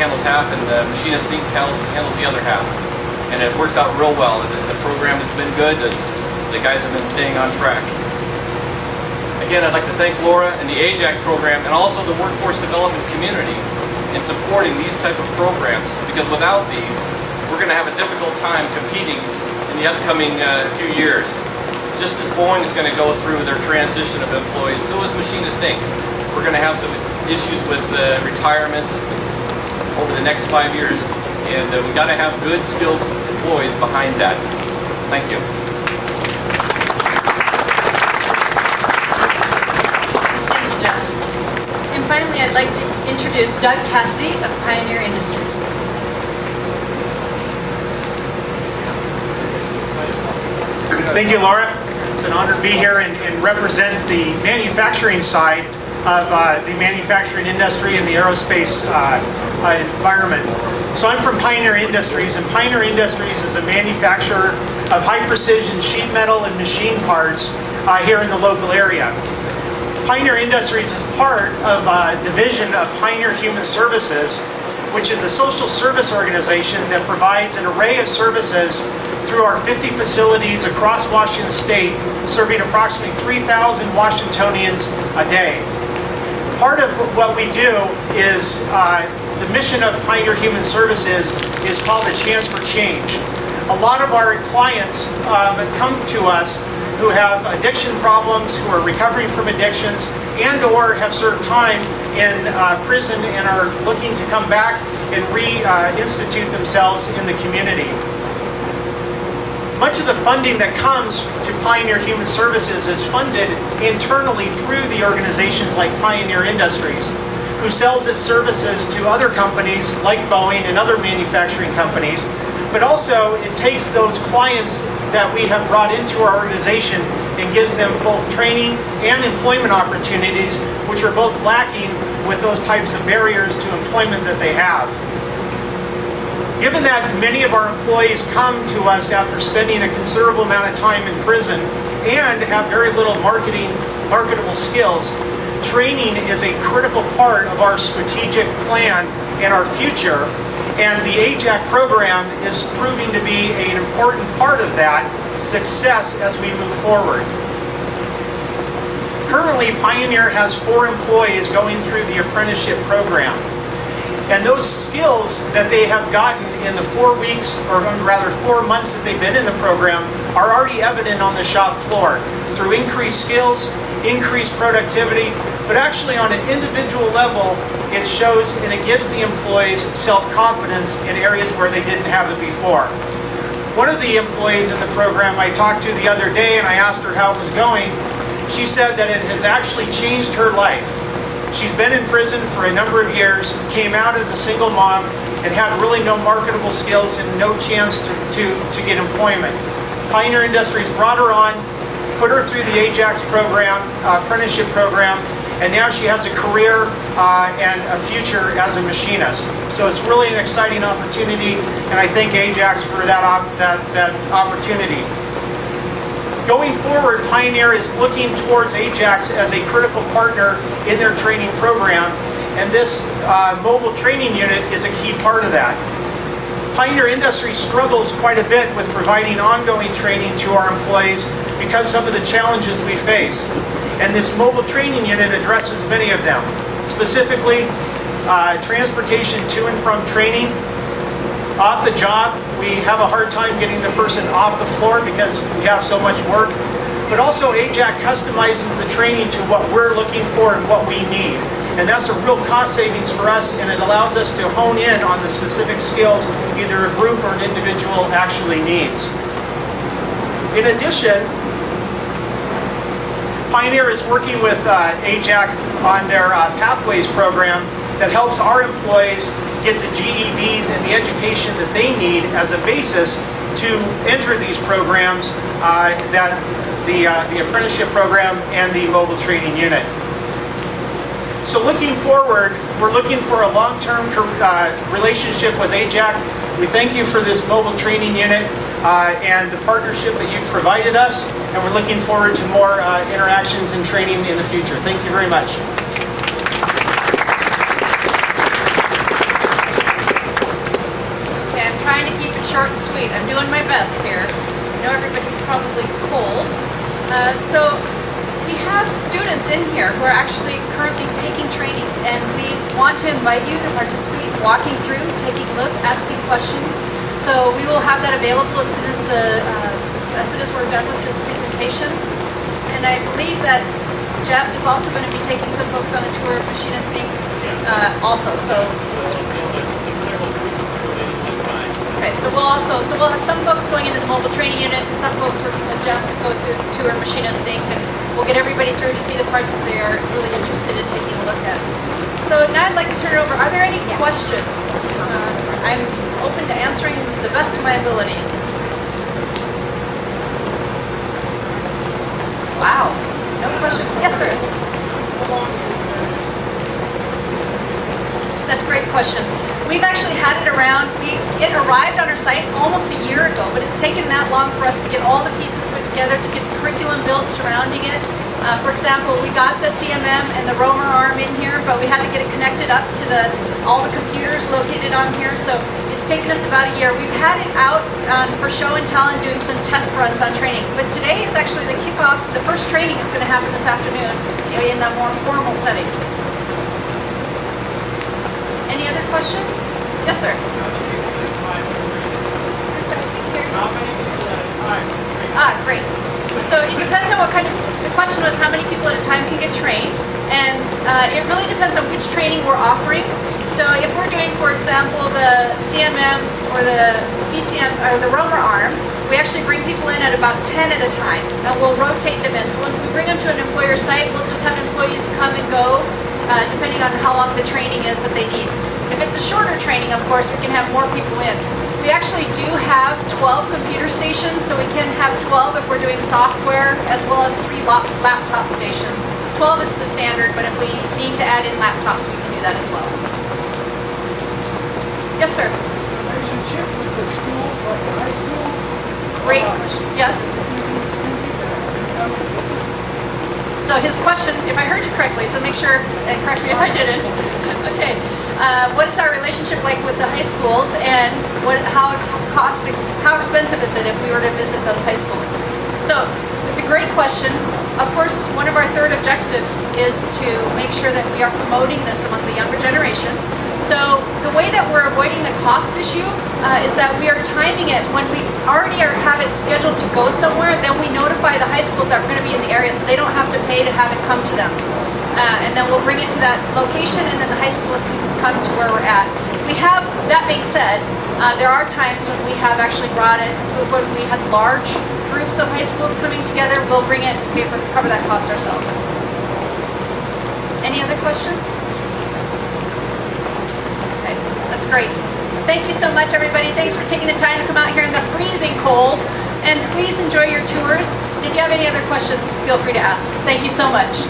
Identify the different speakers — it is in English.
Speaker 1: handles half, and the machinist Inc. handles the other half. And it works out real well. The program has been good. The guys have been staying on track. Again, I'd like to thank Laura and the AJAC program and also the workforce development community in supporting these type of programs, because without these, we're going to have a difficult time competing in the upcoming few years. Just as Boeing is going to go through their transition of employees, so is Machinist Inc. We're going to have some issues with retirements over the next 5 years, and we got to have good, skilled employees behind that. Thank you.
Speaker 2: Thank you, Jeff. And finally, I'd like to introduce Doug Cassidy of Pioneer Industries.
Speaker 3: Thank you, Laura. It's an honor to be here and represent the manufacturing side of the manufacturing industry and the aerospace environment. So I'm from Pioneer Industries, and Pioneer Industries is a manufacturer of high-precision sheet metal and machine parts here in the local area. Pioneer Industries is part of a division of Pioneer Human Services, which is a social service organization that provides an array of services through our 50 facilities across Washington State, serving approximately 3,000 Washingtonians a day. Part of what we do is, the mission of Pioneer Human Services is called a chance for change. A lot of our clients come to us who have addiction problems, who are recovering from addictions, and or have served time in prison and are looking to come back and reinstitute themselves in the community. Much of the funding that comes to Pioneer Human Services is funded internally through the organizations like Pioneer Industries, who sells its services to other companies like Boeing and other manufacturing companies. But also, it takes those clients that we have brought into our organization and gives them both training and employment opportunities, which are both lacking with those types of barriers to employment that they have. Given that many of our employees come to us after spending a considerable amount of time in prison and have very little marketable skills, training is a critical part of our strategic plan and our future, and the AJAC program is proving to be an important part of that success as we move forward. Currently, Pioneer has 4 employees going through the apprenticeship program. And those skills that they have gotten in the 4 weeks, or rather 4 months that they've been in the program, are already evident on the shop floor through increased skills, increased productivity, but actually on an individual level, it shows and it gives the employees self-confidence in areas where they didn't have it before. One of the employees in the program I talked to the other day, and I asked her how it was going, she said that it has actually changed her life. She's been in prison for a number of years, came out as a single mom, and had really no marketable skills and no chance to get employment. Pioneer Industries brought her on, put her through the AJAC program, apprenticeship program, and now she has a career and a future as a machinist. So it's really an exciting opportunity, and I thank AJAC for that opportunity. Going forward, Pioneer is looking towards AJAC as a critical partner in their training program, and this mobile training unit is a key part of that. Pioneer Industries struggles quite a bit with providing ongoing training to our employees because of some of the challenges we face. And this mobile training unit addresses many of them. Specifically, transportation to and from training. Off the job, we have a hard time getting the person off the floor because we have so much work. But also AJAC customizes the training to what we're looking for and what we need. And that's a real cost savings for us, and it allows us to hone in on the specific skills either a group or an individual actually needs. In addition, Pioneer is working with AJAC on their Pathways program that helps our employees get the GEDs and the education that they need as a basis to enter these programs, the apprenticeship program and the mobile training unit. So looking forward, we're looking for a long-term relationship with AJAC. We thank you for this mobile training unit and the partnership that you've provided us, and we're looking forward to more interactions and training in the future. Thank you very much.
Speaker 2: short and sweet. I'm doing my best here. I know everybody's probably cold. So we have students in here who are actually currently taking training, and we want to invite you to participate, walking through, taking a look, asking questions. So we will have that available as soon as we're done with this presentation. And I believe that Jeff is also going to be taking some folks on a tour of Machinist Inc. Also. So okay, so we'll have some folks going into the mobile training unit and some folks working with Jeff to go through the tour of Machinist Inc. And we'll get everybody through to see the parts that they are really interested in taking a look at. So now I'd like to turn it over. Are there any questions? I'm open to answering the best of my ability. Wow. No questions? Yes, sir. That's a great question. We've actually had it around. It arrived on our site almost a year ago, but it's taken that long for us to get all the pieces put together, to get the curriculum built surrounding it. For example, we got the CMM and the roamer arm in here, but we had to get it connected up to all the computers located on here. So it's taken us about a year. We've had it out for show and tell and doing some test runs on training. But today is actually the kickoff. The first training is going to happen this afternoon in the more formal setting. Any other questions? Yes, sir. Great. So it depends on what kind of, the question was how many people at a time can get trained, and it really depends on which training we're offering. So if we're doing, for example, the CMM or the BCM or the roamer arm, we actually bring people in at about 10 at a time, and we'll rotate them in. So when we bring them to an employer site, we'll just have employees come and go, depending on how long the training is that they need. If it's a shorter training, of course, we can have more people in. We actually do have 12 computer stations, so we can have 12 if we're doing software, as well as 3 laptop stations. 12 is the standard, but if we need to add in laptops, we can do that as well. Yes, sir?
Speaker 4: Relationship with the schools, like the high schools?
Speaker 2: Great question. Yes? So his question, if I heard you correctly, so make sure, and correct me if I didn't, it's okay. What is our relationship like with the high schools, and how expensive is it if we were to visit those high schools? So it's a great question. Of course, one of our third objectives is to make sure that we are promoting this among the younger generation. So the way that we're avoiding the cost issue is that we are timing it when we already have it scheduled to go somewhere. Then we notify the high schools that are going to be in the area, so they don't have to pay to have it come to them. And then we'll bring it to that location, and then the high schools can come to where we're at. That being said, there are times when we have actually brought it, when we had large groups of high schools coming together, we'll bring it and cover that cost ourselves. Any other questions? Okay, that's great. Thank you so much, everybody. Thanks for taking the time to come out here in the freezing cold. And please enjoy your tours. And if you have any other questions, feel free to ask. Thank you so much.